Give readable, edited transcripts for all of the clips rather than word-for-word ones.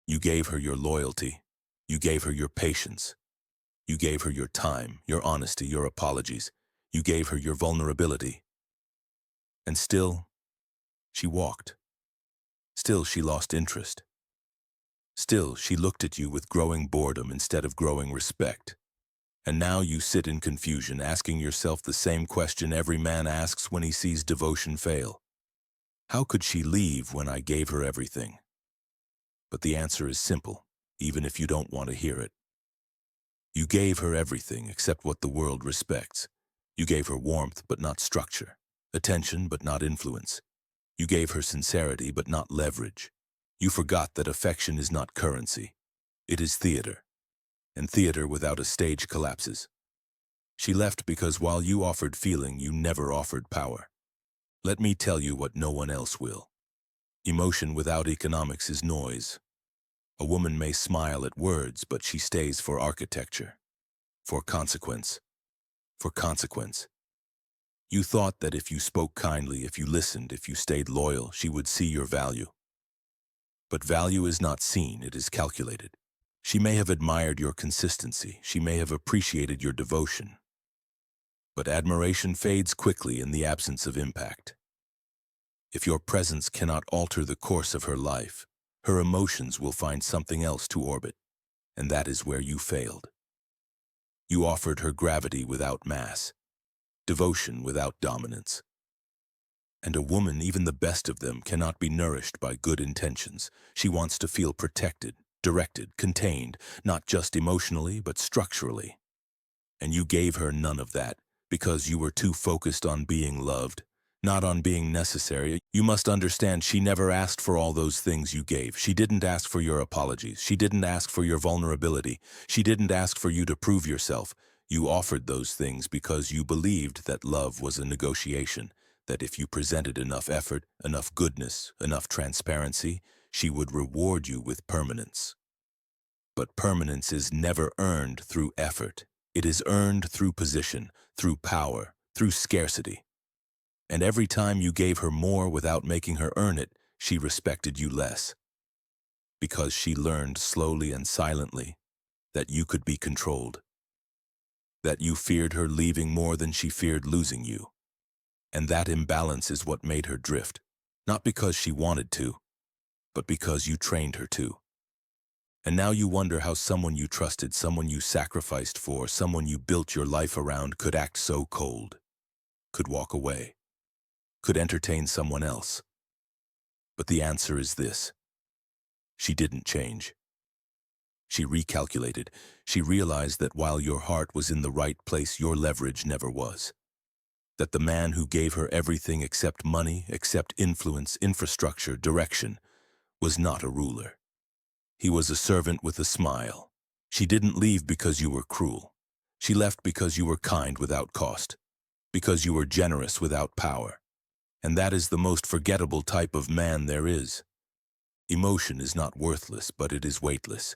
You gave her your loyalty. You gave her your patience. You gave her your time, your honesty, your apologies. You gave her your vulnerability. And still, she walked. Still, she lost interest. Still, she looked at you with growing boredom instead of growing respect. And now you sit in confusion, asking yourself the same question every man asks when he sees devotion fail. How could she leave when I gave her everything? But the answer is simple, even if you don't want to hear it. You gave her everything except what the world respects. You gave her warmth but not structure, attention but not influence. You gave her sincerity but not leverage. You forgot that affection is not currency. It is theater. And theater without a stage collapses. She left because while you offered feeling, you never offered power. Let me tell you what no one else will. Emotion without economics is noise. A woman may smile at words, but she stays for architecture, for consequence, for consequence. You thought that if you spoke kindly, if you listened, if you stayed loyal, she would see your value. But value is not seen, it is calculated. She may have admired your consistency, she may have appreciated your devotion. But admiration fades quickly in the absence of impact. If your presence cannot alter the course of her life, her emotions will find something else to orbit, and that is where you failed. You offered her gravity without mass, devotion without dominance. And a woman, even the best of them, cannot be nourished by good intentions. She wants to feel protected, directed, contained, not just emotionally, but structurally. And you gave her none of that, because you were too focused on being loved, not on being necessary. You must understand she never asked for all those things you gave. She didn't ask for your apologies. She didn't ask for your vulnerability. She didn't ask for you to prove yourself. You offered those things because you believed that love was a negotiation, that if you presented enough effort, enough goodness, enough transparency, she would reward you with permanence. But permanence is never earned through effort. It is earned through position, through power, through scarcity. And every time you gave her more without making her earn it, she respected you less. Because she learned slowly and silently that you could be controlled. That you feared her leaving more than she feared losing you. And that imbalance is what made her drift, not because she wanted to, but because you trained her to. And now you wonder how someone you trusted, someone you sacrificed for, someone you built your life around could act so cold, could walk away, could entertain someone else. But the answer is this: she didn't change. She recalculated. She realized that while your heart was in the right place, your leverage never was. That the man who gave her everything except money, except influence, infrastructure, direction, was not a ruler. He was a servant with a smile. She didn't leave because you were cruel. She left because you were kind without cost, because you were generous without power. And that is the most forgettable type of man there is. Emotion is not worthless, but it is weightless.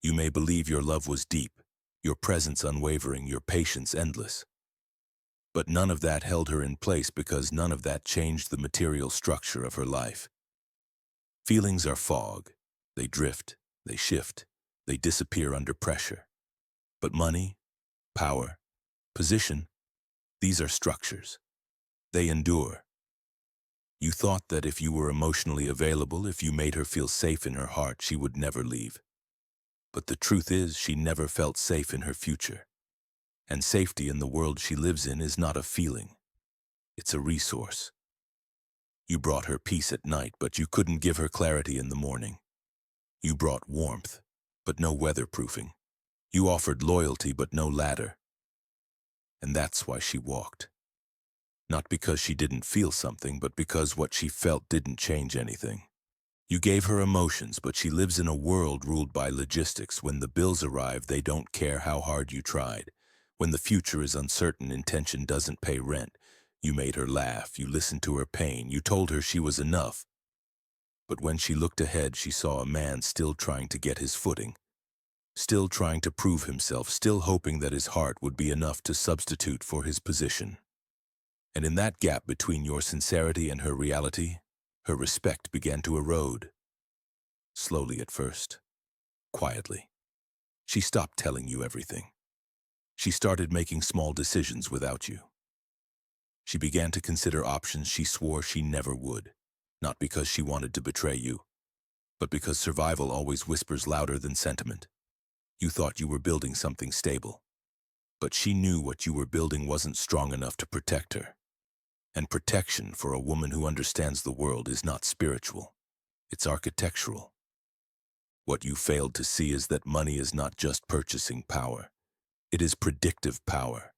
You may believe your love was deep, your presence unwavering, your patience endless. But none of that held her in place because none of that changed the material structure of her life. Feelings are fog. They drift, they shift, they disappear under pressure. But money, power, position, these are structures. They endure. You thought that if you were emotionally available, if you made her feel safe in her heart, she would never leave. But the truth is, she never felt safe in her future. And safety in the world she lives in is not a feeling. It's a resource. You brought her peace at night, but you couldn't give her clarity in the morning. You brought warmth, but no weatherproofing. You offered loyalty, but no ladder. And that's why she walked. Not because she didn't feel something, but because what she felt didn't change anything. You gave her emotions, but she lives in a world ruled by logistics. When the bills arrive, they don't care how hard you tried. When the future is uncertain, intention doesn't pay rent. You made her laugh, you listened to her pain, you told her she was enough. But when she looked ahead, she saw a man still trying to get his footing, still trying to prove himself, still hoping that his heart would be enough to substitute for his position. And in that gap between your sincerity and her reality, her respect began to erode. slowly at first, quietly. She stopped telling you everything. She started making small decisions without you. She began to consider options she swore she never would, not because she wanted to betray you, but because survival always whispers louder than sentiment. You thought you were building something stable, but she knew what you were building wasn't strong enough to protect her. And protection for a woman who understands the world is not spiritual, it's architectural. What you failed to see is that money is not just purchasing power, it is predictive power.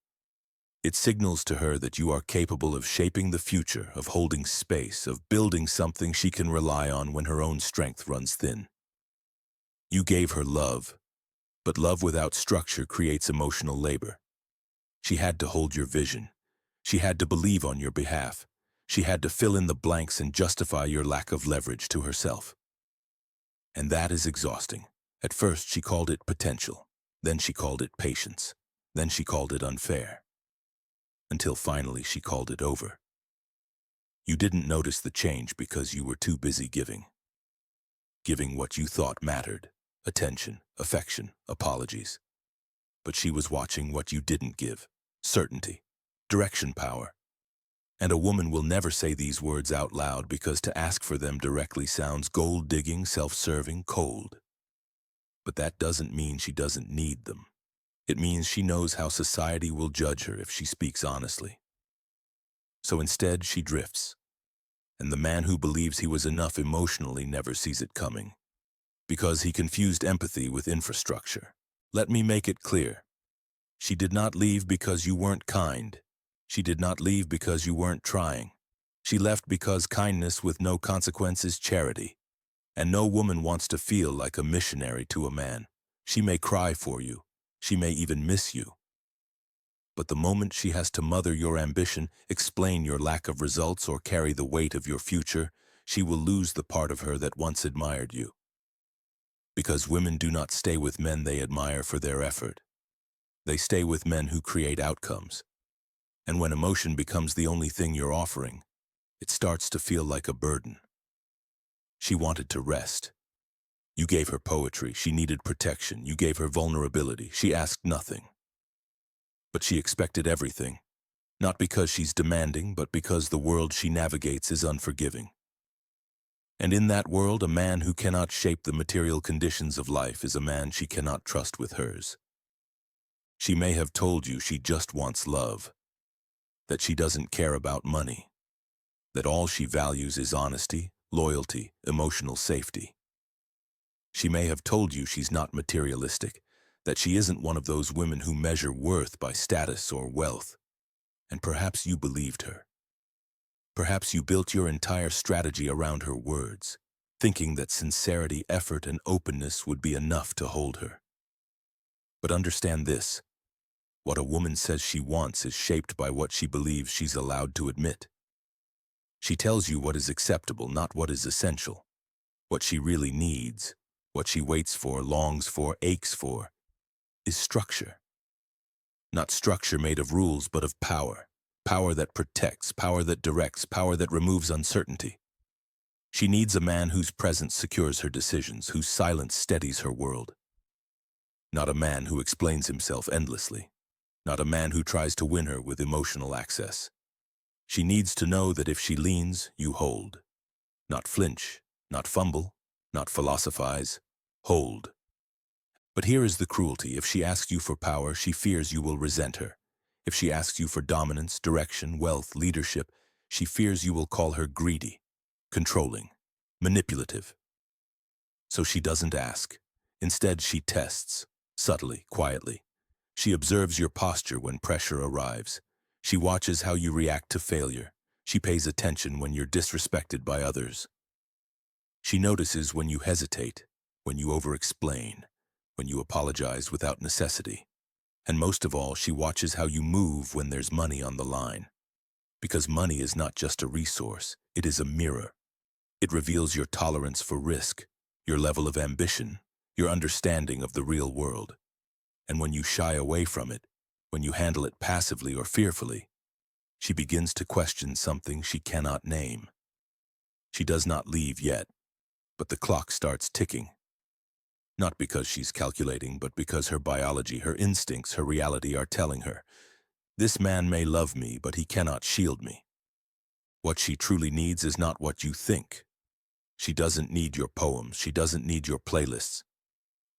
It signals to her that you are capable of shaping the future, of holding space, of building something she can rely on when her own strength runs thin. You gave her love, but love without structure creates emotional labor. She had to hold your vision. She had to believe on your behalf. She had to fill in the blanks and justify your lack of leverage to herself. And that is exhausting. At first she called it potential. Then she called it patience. Then she called it unfair. Until finally she called it over. You didn't notice the change because you were too busy giving. Giving what you thought mattered. Attention, affection, apologies. But she was watching what you didn't give. Certainty, direction power. And a woman will never say these words out loud because to ask for them directly sounds gold-digging, self-serving, cold. But that doesn't mean she doesn't need them. It means she knows how society will judge her if she speaks honestly. So instead, she drifts. And the man who believes he was enough emotionally never sees it coming. Because he confused empathy with infrastructure. Let me make it clear. She did not leave because you weren't kind. She did not leave because you weren't trying. She left because kindness with no consequence is charity. And no woman wants to feel like a missionary to a man. She may cry for you. She may even miss you. But the moment she has to mother your ambition, explain your lack of results, or carry the weight of your future, she will lose the part of her that once admired you. Because women do not stay with men they admire for their effort. They stay with men who create outcomes. And when emotion becomes the only thing you're offering, it starts to feel like a burden. She wanted to rest. You gave her poetry. She needed protection. You gave her vulnerability. She asked nothing. But she expected everything. Not because she's demanding, but because the world she navigates is unforgiving. And in that world, a man who cannot shape the material conditions of life is a man she cannot trust with hers. She may have told you she just wants love, that she doesn't care about money, that all she values is honesty, loyalty, emotional safety. She may have told you she's not materialistic, that she isn't one of those women who measure worth by status or wealth. And perhaps you believed her. Perhaps you built your entire strategy around her words, thinking that sincerity, effort, and openness would be enough to hold her. But understand this. What a woman says she wants is shaped by what she believes she's allowed to admit. She tells you what is acceptable, not what is essential. What she really needs, what she waits for, longs for, aches for, is structure. Not structure made of rules, but of power. Power that protects, power that directs, power that removes uncertainty. She needs a man whose presence secures her decisions, whose silence steadies her world. Not a man who explains himself endlessly. Not a man who tries to win her with emotional access. She needs to know that if she leans, you hold. Not flinch, not fumble, not philosophize. Hold. But here is the cruelty. If she asks you for power, she fears you will resent her. If she asks you for dominance, direction, wealth, leadership, she fears you will call her greedy, controlling, manipulative. So she doesn't ask. Instead, she tests, subtly, quietly. She observes your posture when pressure arrives. She watches how you react to failure. She pays attention when you're disrespected by others. She notices when you hesitate, when you over-explain, when you apologize without necessity. And most of all, she watches how you move when there's money on the line. Because money is not just a resource, it is a mirror. It reveals your tolerance for risk, your level of ambition, your understanding of the real world. And when you shy away from it, when you handle it passively or fearfully, she begins to question something she cannot name. She does not leave yet. But the clock starts ticking. Not because she's calculating, but because her biology, her instincts, her reality are telling her, this man may love me, but he cannot shield me. What she truly needs is not what you think. She doesn't need your poems. She doesn't need your playlists.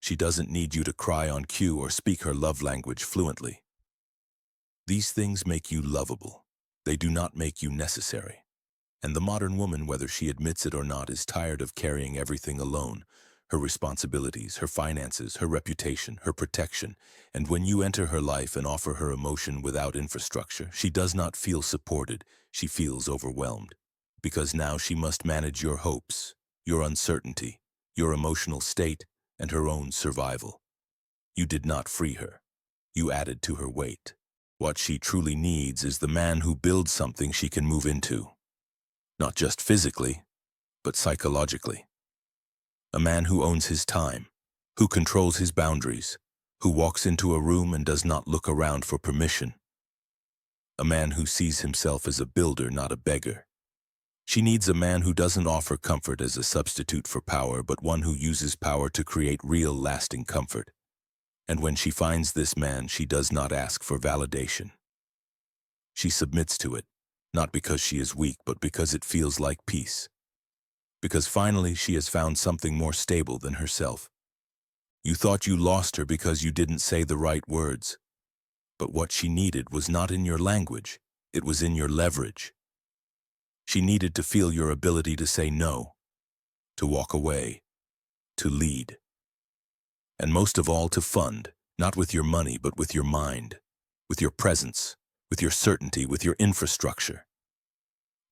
She doesn't need you to cry on cue or speak her love language fluently. These things make you lovable. They do not make you necessary. And the modern woman, whether she admits it or not, is tired of carrying everything alone. Her responsibilities, her finances, her reputation, her protection. And when you enter her life and offer her emotion without infrastructure, she does not feel supported. She feels overwhelmed. Because now she must manage your hopes, your uncertainty, your emotional state, and her own survival. You did not free her. You added to her weight. What she truly needs is the man who builds something she can move into. Not just physically, but psychologically. A man who owns his time, who controls his boundaries, who walks into a room and does not look around for permission. A man who sees himself as a builder, not a beggar. She needs a man who doesn't offer comfort as a substitute for power, but one who uses power to create real, lasting comfort. And when she finds this man, she does not ask for validation. She submits to it, not because she is weak, but because it feels like peace. Because finally she has found something more stable than herself. You thought you lost her because you didn't say the right words. But what she needed was not in your language, it was in your leverage. She needed to feel your ability to say no, to walk away, to lead. And most of all, to fund, not with your money, but with your mind, with your presence, with your certainty, with your infrastructure.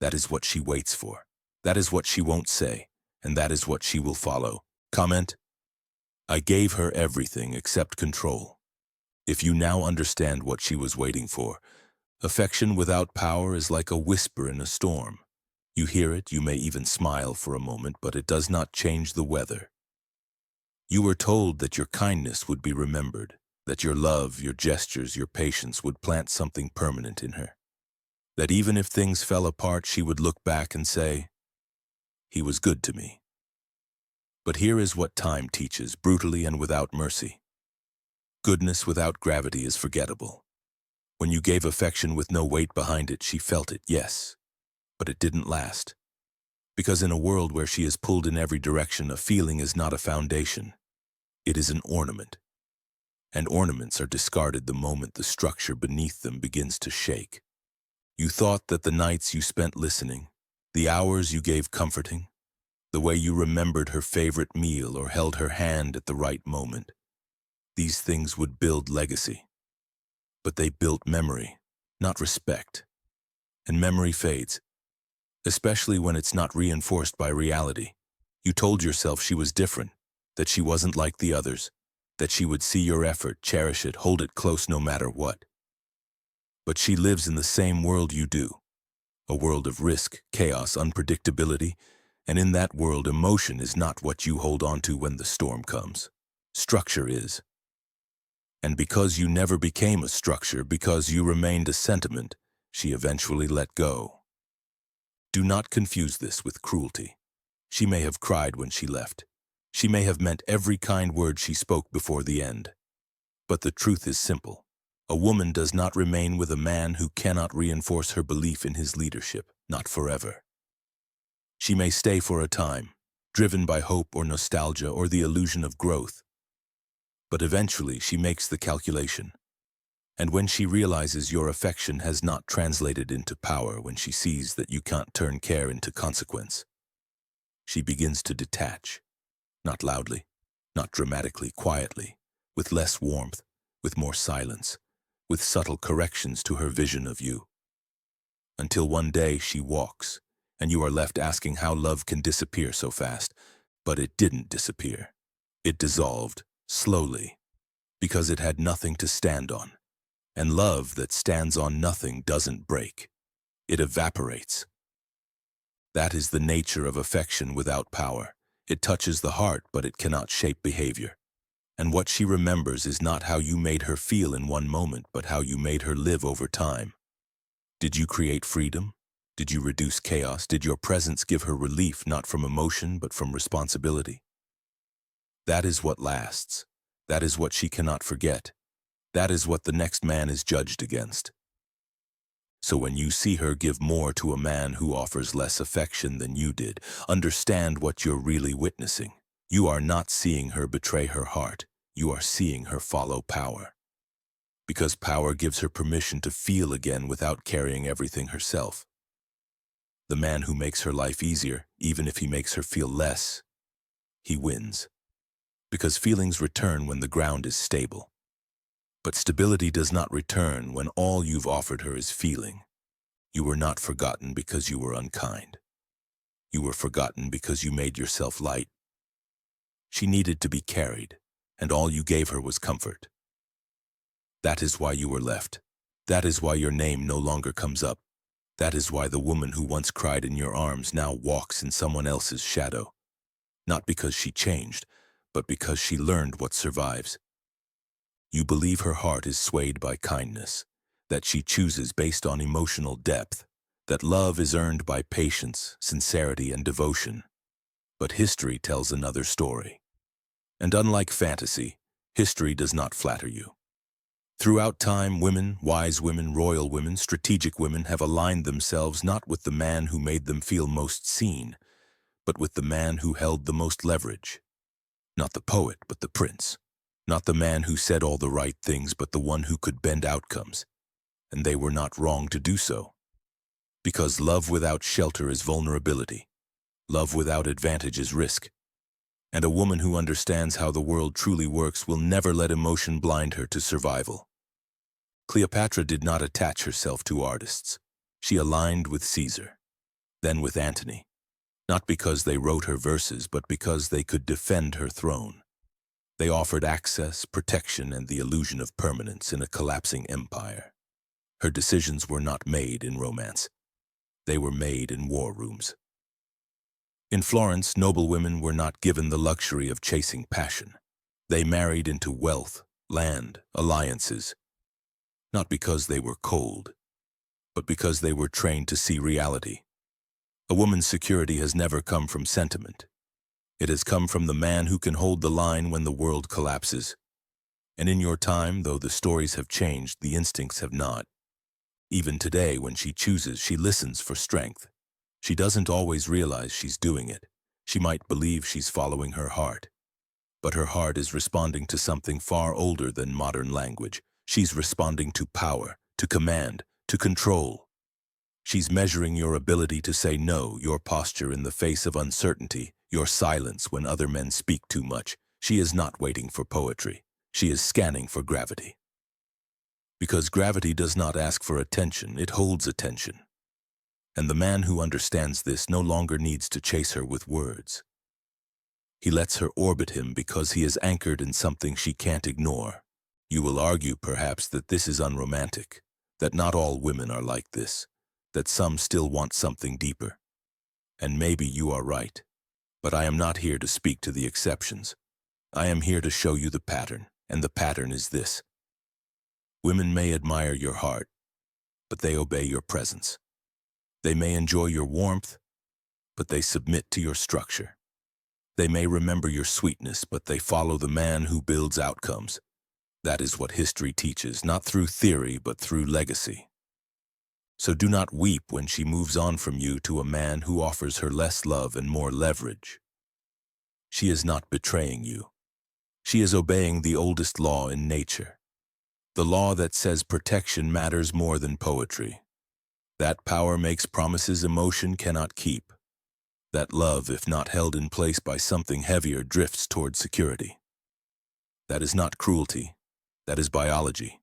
That is what she waits for. That is what she won't say, and that is what she will follow. Comment: I gave her everything except control. If you now understand what she was waiting for, affection without power is like a whisper in a storm. You hear it, you may even smile for a moment, but it does not change the weather. You were told that your kindness would be remembered, that your love, your gestures, your patience would plant something permanent in her. That even if things fell apart, she would look back and say, he was good to me. But here is what time teaches, brutally and without mercy. Goodness without gravity is forgettable. When you gave affection with no weight behind it, she felt it, yes, but it didn't last. Because in a world where she is pulled in every direction, a feeling is not a foundation. It is an ornament. And ornaments are discarded the moment the structure beneath them begins to shake. You thought that the nights you spent listening, the hours you gave comforting, the way you remembered her favorite meal or held her hand at the right moment, these things would build legacy. But they built memory, not respect. And memory fades, especially when it's not reinforced by reality. You told yourself she was different, that she wasn't like the others, that she would see your effort, cherish it, hold it close no matter what. But she lives in the same world you do, a world of risk, chaos, unpredictability, and in that world, emotion is not what you hold on to when the storm comes. Structure is. And because you never became a structure, because you remained a sentiment, she eventually let go. Do not confuse this with cruelty. She may have cried when she left. She may have meant every kind word she spoke before the end. But the truth is simple. A woman does not remain with a man who cannot reinforce her belief in his leadership, not forever. She may stay for a time, driven by hope or nostalgia or the illusion of growth. But eventually she makes the calculation. And when she realizes your affection has not translated into power, when she sees that you can't turn care into consequence, she begins to detach. Not loudly, not dramatically, quietly, with less warmth, with more silence, with subtle corrections to her vision of you. Until one day she walks, and you are left asking how love can disappear so fast. But it didn't disappear. It dissolved, slowly, because it had nothing to stand on. And love that stands on nothing doesn't break. It evaporates. That is the nature of affection without power. It touches the heart, but it cannot shape behavior. And what she remembers is not how you made her feel in one moment, but how you made her live over time. Did you create freedom? Did you reduce chaos? Did your presence give her relief not from emotion but from responsibility? That is what lasts. That is what she cannot forget. That is what the next man is judged against. So when you see her give more to a man who offers less affection than you did, understand what you're really witnessing. You are not seeing her betray her heart. You are seeing her follow power. Because power gives her permission to feel again without carrying everything herself. The man who makes her life easier, even if he makes her feel less, he wins. Because feelings return when the ground is stable. But stability does not return when all you've offered her is feeling. You were not forgotten because you were unkind. You were forgotten because you made yourself light. She needed to be carried, and all you gave her was comfort. That is why you were left. That is why your name no longer comes up. That is why the woman who once cried in your arms now walks in someone else's shadow. Not because she changed, but because she learned what survives. You believe her heart is swayed by kindness, that she chooses based on emotional depth, that love is earned by patience, sincerity, and devotion. But history tells another story. And unlike fantasy, history does not flatter you. Throughout time, women, wise women, royal women, strategic women have aligned themselves not with the man who made them feel most seen, but with the man who held the most leverage. Not the poet, but the prince. Not the man who said all the right things, but the one who could bend outcomes. And they were not wrong to do so. Because love without shelter is vulnerability. Love without advantage is risk. And a woman who understands how the world truly works will never let emotion blind her to survival. Cleopatra did not attach herself to artists. She aligned with Caesar, then with Antony. Not because they wrote her verses, but because they could defend her throne. They offered access, protection, and the illusion of permanence in a collapsing empire. Her decisions were not made in romance. They were made in war rooms. In Florence, noblewomen were not given the luxury of chasing passion. They married into wealth, land, alliances. Not because they were cold, but because they were trained to see reality. A woman's security has never come from sentiment. It has come from the man who can hold the line when the world collapses. And in your time, though the stories have changed, the instincts have not. Even today, when she chooses, she listens for strength. She doesn't always realize she's doing it. She might believe she's following her heart. But her heart is responding to something far older than modern language. She's responding to power, to command, to control. She's measuring your ability to say no, your posture in the face of uncertainty, your silence when other men speak too much. She is not waiting for poetry. She is scanning for gravity. Because gravity does not ask for attention, it holds attention. And the man who understands this no longer needs to chase her with words. He lets her orbit him because he is anchored in something she can't ignore. You will argue, perhaps, that this is unromantic, that not all women are like this, that some still want something deeper. And maybe you are right. But I am not here to speak to the exceptions. I am here to show you the pattern, and the pattern is this. Women may admire your heart, but they obey your presence. They may enjoy your warmth, but they submit to your structure. They may remember your sweetness, but they follow the man who builds outcomes. That is what history teaches, not through theory, but through legacy. So do not weep when she moves on from you to a man who offers her less love and more leverage. She is not betraying you. She is obeying the oldest law in nature. The law that says protection matters more than poetry. That power makes promises emotion cannot keep. That love, if not held in place by something heavier, drifts toward security. That is not cruelty. That is biology.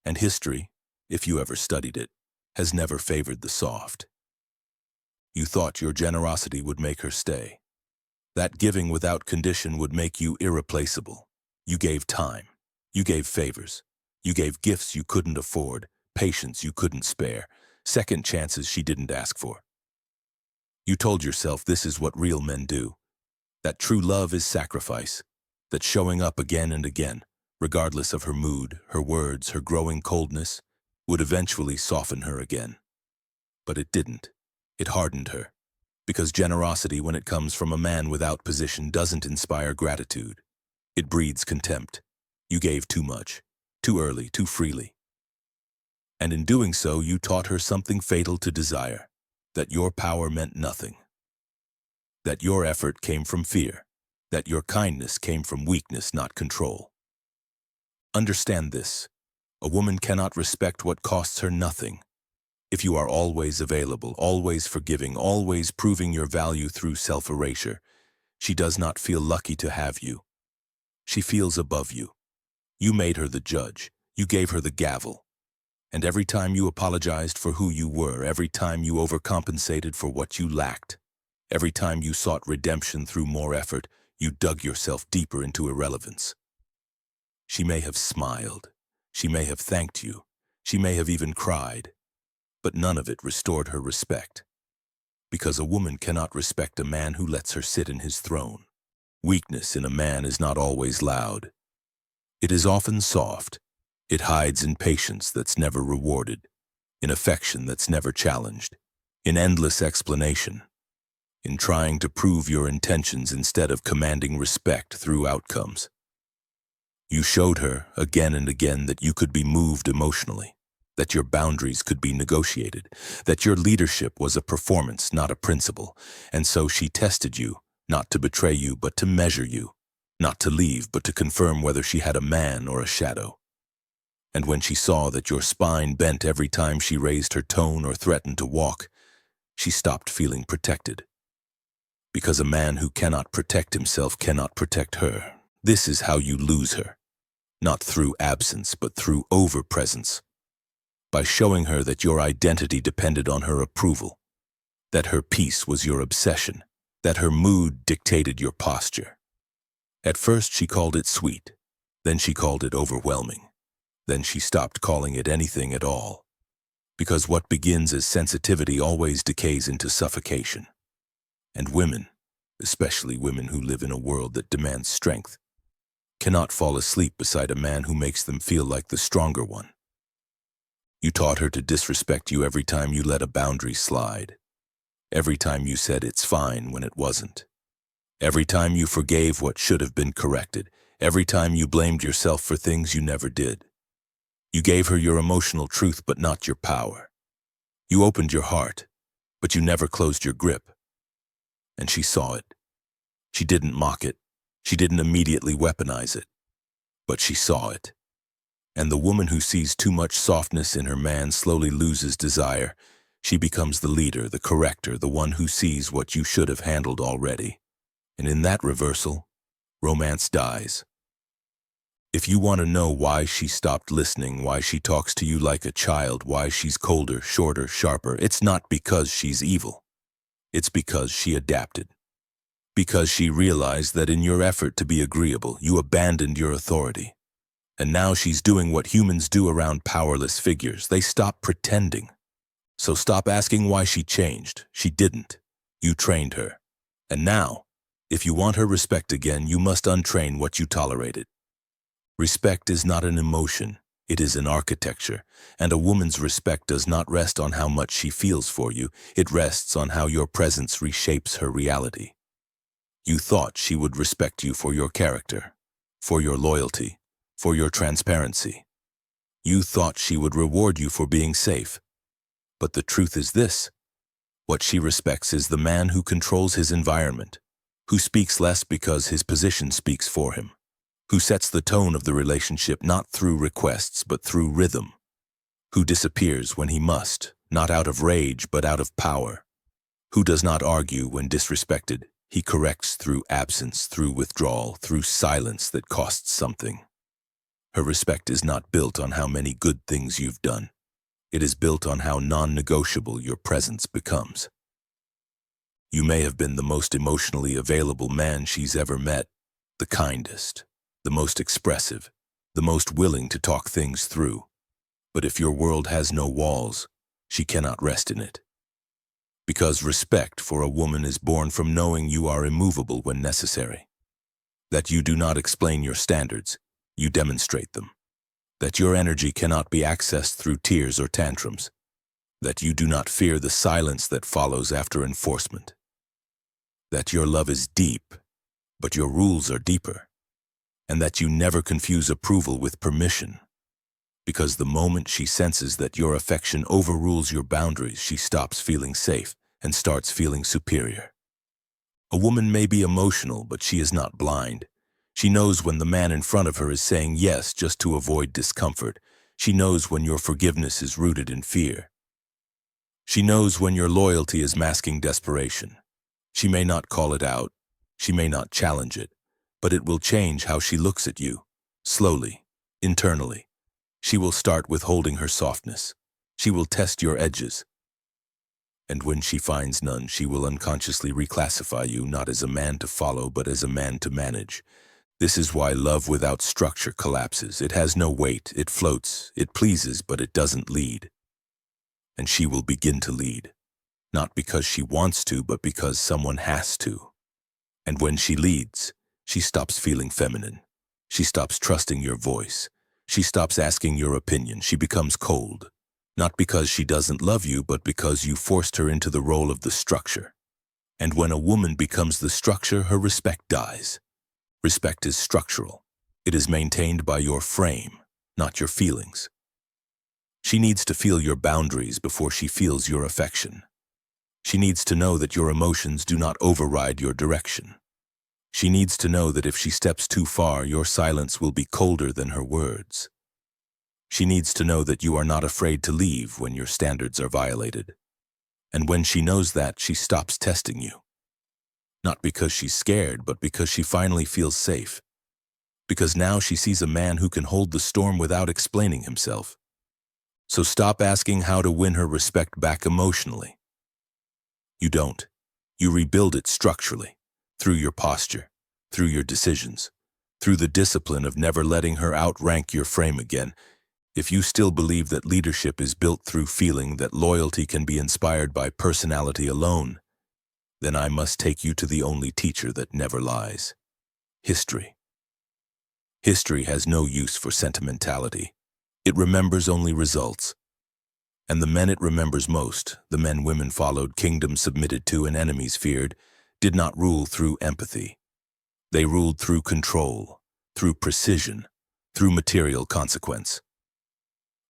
And history, if you ever studied it, has never favored the soft. You thought your generosity would make her stay. That giving without condition would make you irreplaceable. You gave time. You gave favors. You gave gifts you couldn't afford, patience you couldn't spare, second chances she didn't ask for. You told yourself this is what real men do, that true love is sacrifice, that showing up again and again, regardless of her mood, her words, her growing coldness, would eventually soften her again. But it didn't. It hardened her, because generosity, when it comes from a man without position, doesn't inspire gratitude. It breeds contempt. You gave too much, too early, too freely. And in doing so, you taught her something fatal to desire, that your power meant nothing, that your effort came from fear, that your kindness came from weakness, not control. Understand this. A woman cannot respect what costs her nothing. If you are always available, always forgiving, always proving your value through self-erasure, she does not feel lucky to have you. She feels above you. You made her the judge. You gave her the gavel. And every time you apologized for who you were, every time you overcompensated for what you lacked, every time you sought redemption through more effort, you dug yourself deeper into irrelevance. She may have smiled. She may have thanked you. She may have even cried. But none of it restored her respect. Because a woman cannot respect a man who lets her sit in his throne. Weakness in a man is not always loud. It is often soft. It hides in patience that's never rewarded, in affection that's never challenged, in endless explanation, in trying to prove your intentions instead of commanding respect through outcomes. You showed her again and again that you could be moved emotionally, that your boundaries could be negotiated, that your leadership was a performance, not a principle, and so she tested you, not to betray you, but to measure you, not to leave, but to confirm whether she had a man or a shadow. And when she saw that your spine bent every time she raised her tone or threatened to walk, she stopped feeling protected. Because a man who cannot protect himself cannot protect her. This is how you lose her. Not through absence, but through overpresence. By showing her that your identity depended on her approval, that her peace was your obsession, that her mood dictated your posture. At first she called it sweet, then she called it overwhelming. Then she stopped calling it anything at all. Because what begins as sensitivity always decays into suffocation. And women, especially women who live in a world that demands strength, cannot fall asleep beside a man who makes them feel like the stronger one. You taught her to disrespect you every time you let a boundary slide. Every time you said it's fine when it wasn't. Every time you forgave what should have been corrected. Every time you blamed yourself for things you never did. You gave her your emotional truth, but not your power. You opened your heart, but you never closed your grip. And she saw it. She didn't mock it. She didn't immediately weaponize it. But she saw it. And the woman who sees too much softness in her man slowly loses desire. She becomes the leader, the corrector, the one who sees what you should have handled already. And in that reversal, romance dies. If you want to know why she stopped listening, why she talks to you like a child, why she's colder, shorter, sharper, it's not because she's evil. It's because she adapted. Because she realized that in your effort to be agreeable, you abandoned your authority. And now she's doing what humans do around powerless figures. They stop pretending. So stop asking why she changed. She didn't. You trained her. And now, if you want her respect again, you must untrain what you tolerated. Respect is not an emotion, it is an architecture, and a woman's respect does not rest on how much she feels for you, it rests on how your presence reshapes her reality. You thought she would respect you for your character, for your loyalty, for your transparency. You thought she would reward you for being safe. But the truth is this: what she respects is the man who controls his environment, who speaks less because his position speaks for him, who sets the tone of the relationship not through requests but through rhythm, who disappears when he must, not out of rage but out of power, who does not argue when disrespected. He corrects through absence, through withdrawal, through silence that costs something. Her respect is not built on how many good things you've done. It is built on how non-negotiable your presence becomes. You may have been the most emotionally available man she's ever met, the kindest, the most expressive, the most willing to talk things through. But if your world has no walls, she cannot rest in it. Because respect for a woman is born from knowing you are immovable when necessary. That you do not explain your standards, you demonstrate them. That your energy cannot be accessed through tears or tantrums. that you do not fear the silence that follows after enforcement, that your love is deep, but your rules are deeper, and that you never confuse approval with permission, because the moment she senses that your affection overrules your boundaries, she stops feeling safe and starts feeling superior. A woman may be emotional, but she is not blind. She knows when the man in front of her is saying yes just to avoid discomfort. She knows when your forgiveness is rooted in fear. She knows when your loyalty is masking desperation. She may not call it out, she may not challenge it, but it will change how she looks at you, slowly, internally. She will start withholding her softness. She will test your edges. And when she finds none, she will unconsciously reclassify you not as a man to follow, but as a man to manage. This is why love without structure collapses. It has no weight, it floats, it pleases, but it doesn't lead. And she will begin to lead, not because she wants to, but because someone has to. And when she leads, she stops feeling feminine. She stops trusting your voice. She stops asking your opinion. She becomes cold, not because she doesn't love you, but because you forced her into the role of the structure. And when a woman becomes the structure, her respect dies. Respect is structural. It is maintained by your frame, not your feelings. She needs to feel your boundaries before she feels your affection. She needs to know that your emotions do not override your direction. She needs to know that if she steps too far, your silence will be colder than her words. She needs to know that you are not afraid to leave when your standards are violated. And when she knows that, she stops testing you. Not because she's scared, but because she finally feels safe. Because now she sees a man who can hold the storm without explaining himself. So stop asking how to win her respect back emotionally. You don't. You rebuild it structurally, through your posture, through your decisions, through the discipline of never letting her outrank your frame again. If you still believe that leadership is built through feeling, that loyalty can be inspired by personality alone, then I must take you to the only teacher that never lies: history. History has no use for sentimentality. It remembers only results. And the men it remembers most, the men women followed, kingdoms submitted to, and enemies feared, did not rule through empathy. They ruled through control, through precision, through material consequence.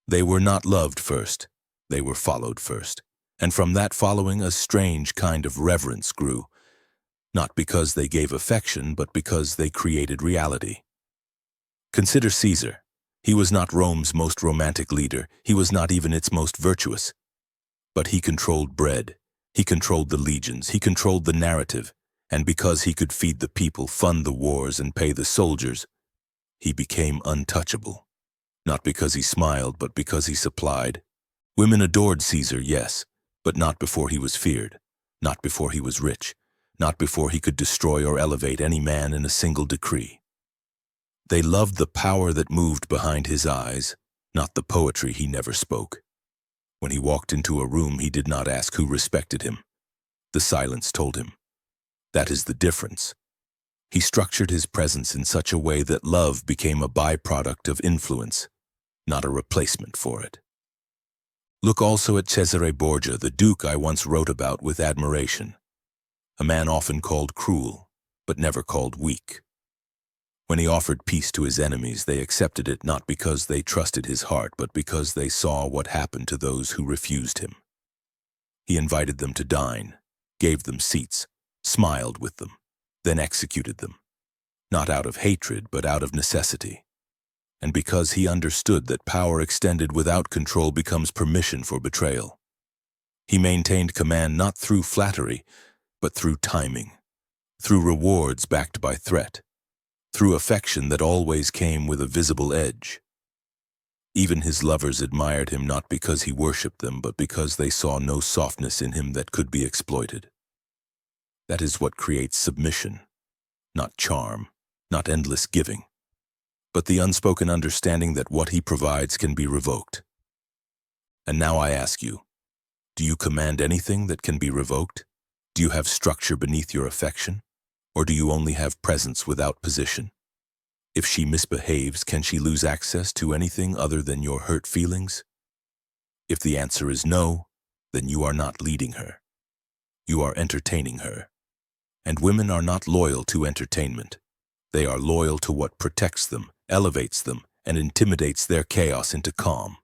They were not loved first, they were followed first. And from that following, a strange kind of reverence grew, not because they gave affection, but because they created reality. Consider Caesar. He was not Rome's most romantic leader. He was not even its most virtuous. But he controlled bread. He controlled the legions. He controlled the narrative. And because he could feed the people, fund the wars, and pay the soldiers, he became untouchable. Not because he smiled, but because he supplied. Women adored Caesar, yes, but not before he was feared, not before he was rich, not before he could destroy or elevate any man in a single decree. They loved the power that moved behind his eyes, not the poetry he never spoke. When he walked into a room, he did not ask who respected him. The silence told him. That is the difference. He structured his presence in such a way that love became a byproduct of influence, not a replacement for it. Look also at Cesare Borgia, the duke I once wrote about with admiration. A man often called cruel, but never called weak. When he offered peace to his enemies, they accepted it not because they trusted his heart, but because they saw what happened to those who refused him. He invited them to dine, gave them seats, smiled with them, then executed them, not out of hatred, but out of necessity. And because he understood that power extended without control becomes permission for betrayal. He maintained command not through flattery, but through timing, through rewards backed by threat, through affection that always came with a visible edge. Even his lovers admired him not because he worshipped them, but because they saw no softness in him that could be exploited. That is what creates submission, not charm, not endless giving, but the unspoken understanding that what he provides can be revoked. And now I ask you, do you command anything that can be revoked? Do you have structure beneath your affection? Or do you only have presence without position? If she misbehaves, can she lose access to anything other than your hurt feelings? If the answer is no, then you are not leading her. You are entertaining her. And women are not loyal to entertainment. They are loyal to what protects them, elevates them, and intimidates their chaos into calm.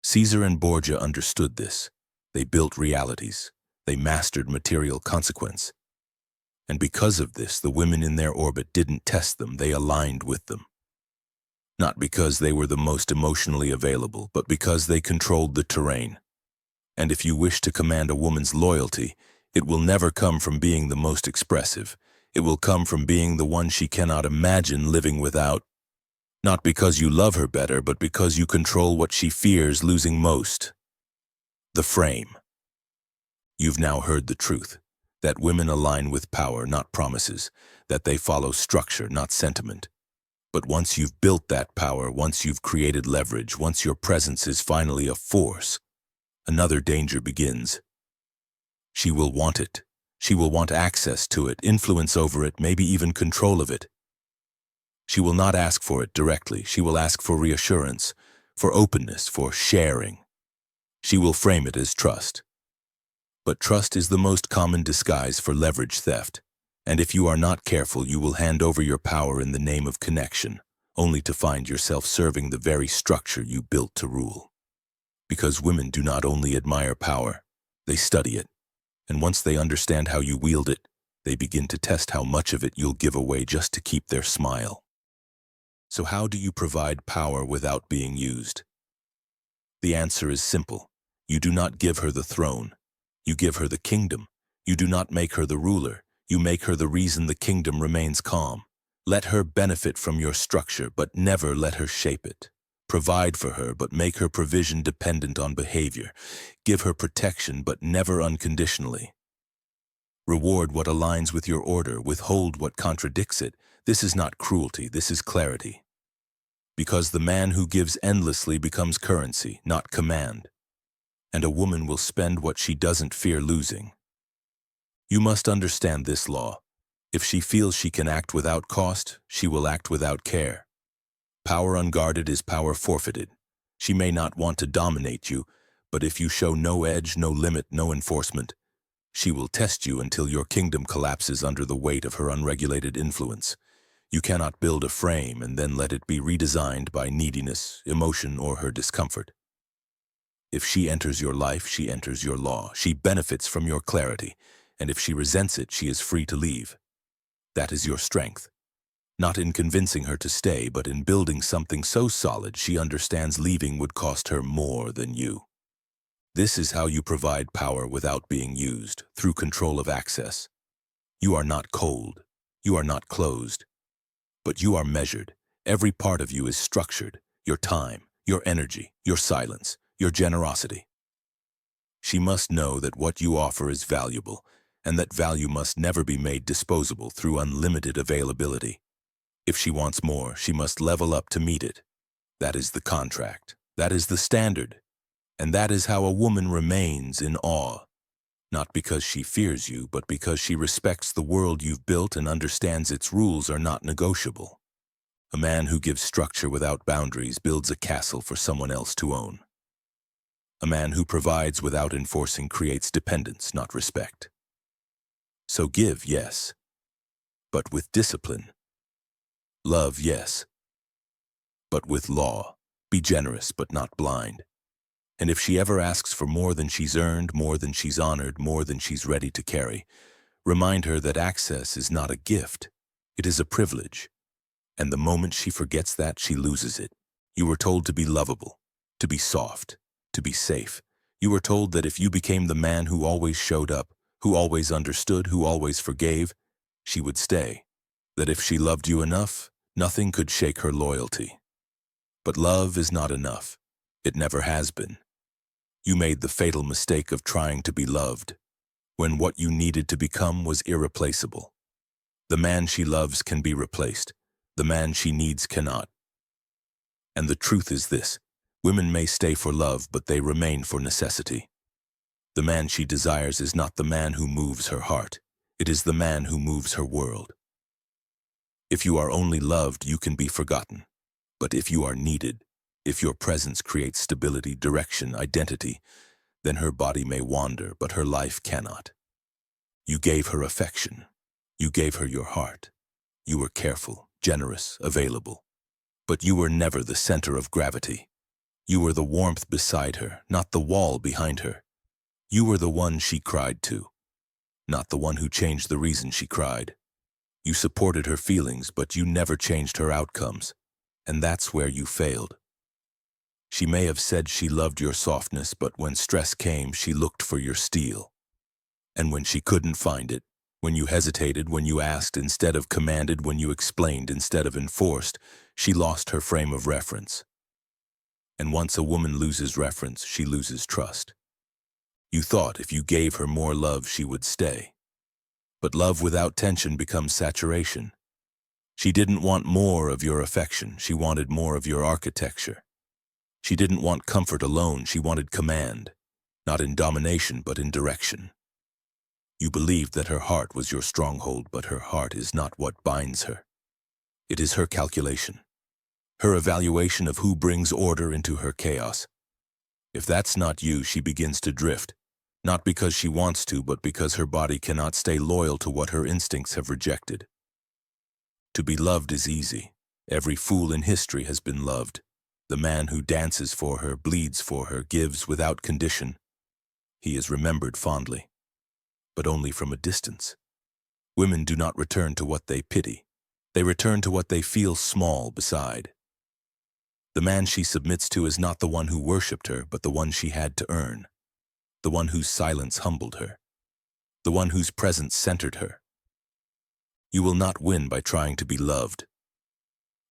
Caesar and Borgia understood this. They built realities. They mastered material consequence. And because of this, the women in their orbit didn't test them, they aligned with them. Not because they were the most emotionally available, but because they controlled the terrain. And if you wish to command a woman's loyalty, it will never come from being the most expressive. It will come from being the one she cannot imagine living without. Not because you love her better, but because you control what she fears losing most. The frame. You've now heard the truth, that women align with power, not promises, that they follow structure, not sentiment. But once you've built that power, once you've created leverage, once your presence is finally a force, another danger begins. She will want it. She will want access to it, influence over it, maybe even control of it. She will not ask for it directly. She will ask for reassurance, for openness, for sharing. She will frame it as trust. But trust is the most common disguise for leverage theft. And if you are not careful, you will hand over your power in the name of connection, only to find yourself serving the very structure you built to rule. Because women do not only admire power, they study it. And once they understand how you wield it, they begin to test how much of it you'll give away just to keep their smile. So how do you provide power without being used? The answer is simple. You do not give her the throne. You give her the kingdom. You do not make her the ruler. You make her the reason the kingdom remains calm. Let her benefit from your structure, but never let her shape it. Provide for her, but make her provision dependent on behavior. Give her protection, but never unconditionally. Reward what aligns with your order, withhold what contradicts it. This is not cruelty, this is clarity. Because the man who gives endlessly becomes currency, not command. And a woman will spend what she doesn't fear losing. You must understand this law. If she feels she can act without cost, she will act without care. Power unguarded is power forfeited. She may not want to dominate you, but if you show no edge, no limit, no enforcement, she will test you until your kingdom collapses under the weight of her unregulated influence. You cannot build a frame and then let it be redesigned by neediness, emotion, or her discomfort. If she enters your life, she enters your law. She benefits from your clarity, and if she resents it, she is free to leave. That is your strength. Not in convincing her to stay, but in building something so solid she understands leaving would cost her more than you. This is how you provide power without being used, through control of access. You are not cold. You are not closed. But you are measured. Every part of you is structured. Your time, your energy, your silence, your generosity. She must know that what you offer is valuable, and that value must never be made disposable through unlimited availability. If she wants more, she must level up to meet it. That is the contract. That is the standard. And that is how a woman remains in awe. Not because she fears you, but because she respects the world you've built and understands its rules are not negotiable. A man who gives structure without boundaries builds a castle for someone else to own. A man who provides without enforcing creates dependence, not respect. So give, yes, but with discipline. Love, yes, but with law. Be generous, but not blind. And if she ever asks for more than she's earned, more than she's honored, more than she's ready to carry, remind her that access is not a gift. It is a privilege. And the moment she forgets that, she loses it. You were told to be lovable, to be soft, to be safe. You were told that if you became the man who always showed up, who always understood, who always forgave, she would stay. That if she loved you enough, nothing could shake her loyalty. But love is not enough. It never has been. You made the fatal mistake of trying to be loved, when what you needed to become was irreplaceable. The man she loves can be replaced. The man she needs cannot. And the truth is this: women may stay for love, but they remain for necessity. The man she desires is not the man who moves her heart. It is the man who moves her world. If you are only loved, you can be forgotten. But if you are needed, if your presence creates stability, direction, identity, then her body may wander, but her life cannot. You gave her affection. You gave her your heart. You were careful, generous, available. But you were never the center of gravity. You were the warmth beside her, not the wall behind her. You were the one she cried to, not the one who changed the reason she cried. You supported her feelings, but you never changed her outcomes. And that's where you failed. She may have said she loved your softness, but when stress came, she looked for your steel. And when she couldn't find it, when you hesitated, when you asked instead of commanded, when you explained instead of enforced, she lost her frame of reference. And once a woman loses reference, she loses trust. You thought if you gave her more love, she would stay. But love without tension becomes saturation. She didn't want more of your affection, she wanted more of your architecture. She didn't want comfort alone, she wanted command, not in domination but in direction. You believed that her heart was your stronghold, but her heart is not what binds her. It is her calculation, her evaluation of who brings order into her chaos. If that's not you, she begins to drift, not because she wants to, but because her body cannot stay loyal to what her instincts have rejected. To be loved is easy. Every fool in history has been loved. The man who dances for her, bleeds for her, gives without condition. He is remembered fondly, but only from a distance. Women do not return to what they pity. They return to what they feel small beside. The man she submits to is not the one who worshipped her, but the one she had to earn. The one whose silence humbled her. The one whose presence centered her. You will not win by trying to be loved.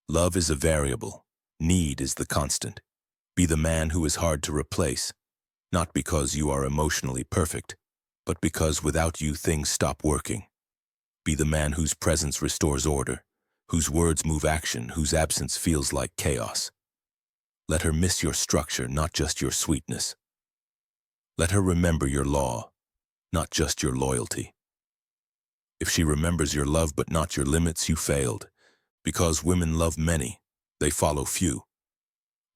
Love is a variable. Need is the constant. Be the man who is hard to replace, not because you are emotionally perfect, but because without you things stop working. Be the man whose presence restores order, whose words move action, whose absence feels like chaos. Let her miss your structure, not just your sweetness. Let her remember your law, not just your loyalty. If she remembers your love but not your limits, you failed. Because women love many, they follow few,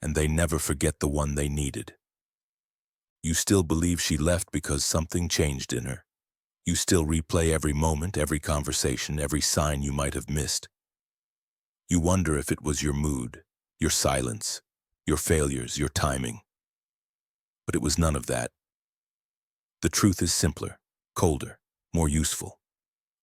and they never forget the one they needed. You still believe she left because something changed in her. You still replay every moment, every conversation, every sign you might have missed. You wonder if it was your mood, your silence, your failures, your timing. But it was none of that. The truth is simpler, colder, more useful.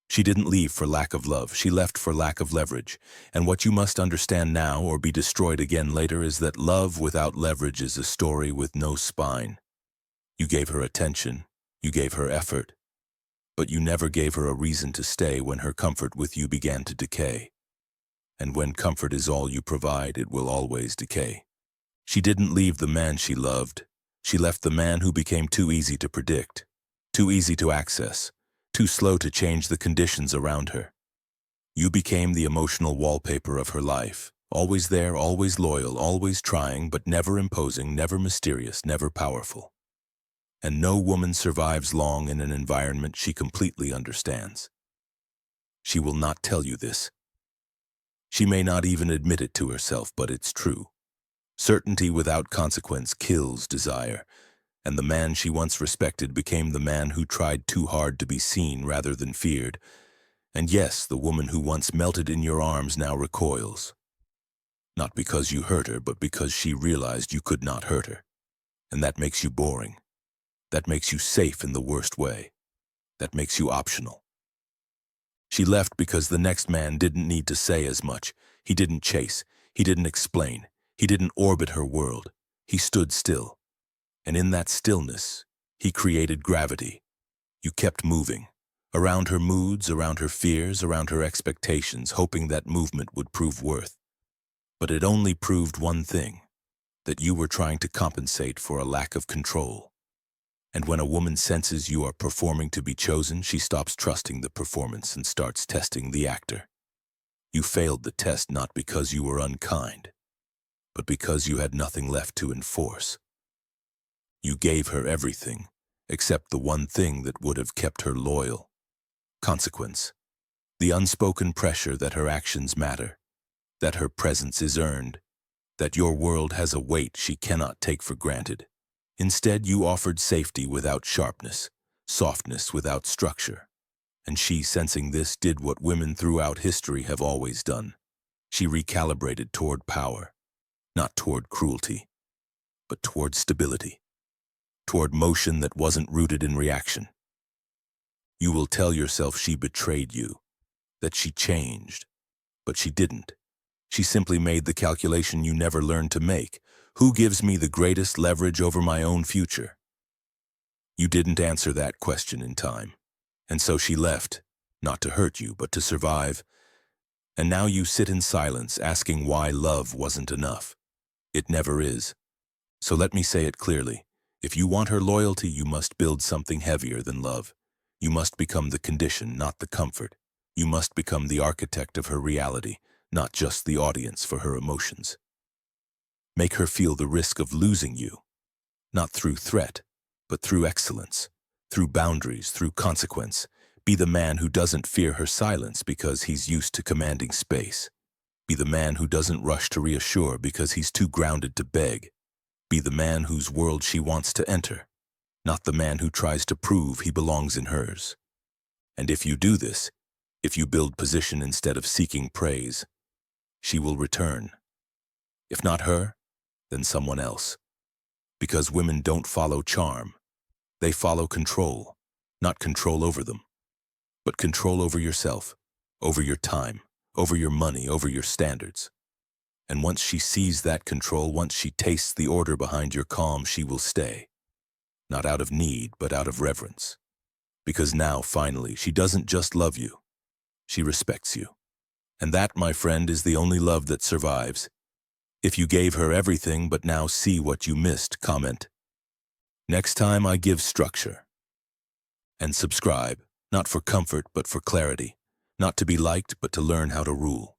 She didn't leave for lack of love, she left for lack of leverage. And what you must understand now, or be destroyed again later, is that love without leverage is a story with no spine. You gave her attention, you gave her effort, but you never gave her a reason to stay when her comfort with you began to decay. And when comfort is all you provide, it will always decay. She didn't leave the man she loved. She left the man who became too easy to predict, too easy to access, too slow to change the conditions around her. You became the emotional wallpaper of her life, always there, always loyal, always trying, but never imposing, never mysterious, never powerful. And no woman survives long in an environment she completely understands. She will not tell you this. She may not even admit it to herself, but it's true. Certainty without consequence kills desire, and the man she once respected became the man who tried too hard to be seen rather than feared. And yes, the woman who once melted in your arms now recoils. Not because you hurt her, but because she realized you could not hurt her. And that makes you boring. That makes you safe in the worst way. That makes you optional. She left because the next man didn't need to say as much. He didn't chase. He didn't explain. He didn't orbit her world. He stood still. And in that stillness, he created gravity. You kept moving, around her moods, around her fears, around her expectations, hoping that movement would prove worth. But it only proved one thing, that you were trying to compensate for a lack of control. And when a woman senses you are performing to be chosen, she stops trusting the performance and starts testing the actor. You failed the test not because you were unkind, but because you had nothing left to enforce. You gave her everything, except the one thing that would have kept her loyal. Consequence. The unspoken pressure that her actions matter, that her presence is earned, that your world has a weight she cannot take for granted. Instead, you offered safety without sharpness, softness without structure. And she, sensing this, did what women throughout history have always done. She recalibrated toward power, not toward cruelty, but toward stability, toward motion that wasn't rooted in reaction. You will tell yourself she betrayed you, that she changed, but she didn't. She simply made the calculation you never learned to make. Who gives me the greatest leverage over my own future? You didn't answer that question in time. And so she left, not to hurt you, but to survive. And now you sit in silence, asking why love wasn't enough. It never is. So let me say it clearly. If you want her loyalty, you must build something heavier than love. You must become the condition, not the comfort. You must become the architect of her reality, not just the audience for her emotions. Make her feel the risk of losing you, not through threat, but through excellence, through boundaries, through consequence. Be the man who doesn't fear her silence because he's used to commanding space. Be the man who doesn't rush to reassure because he's too grounded to beg. Be the man whose world she wants to enter, not the man who tries to prove he belongs in hers. And if you do this, if you build position instead of seeking praise, she will return. If not her, then someone else. Because women don't follow charm. They follow control, not control over them, but control over yourself, over your time, over your money, over your standards. And once she sees that control, once she tastes the order behind your calm, she will stay. Not out of need, but out of reverence. Because now, finally, she doesn't just love you. She respects you. And that, my friend, is the only love that survives. If you gave her everything but now see what you missed, comment. Next time I give structure. And subscribe, not for comfort but for clarity, not to be liked but to learn how to rule.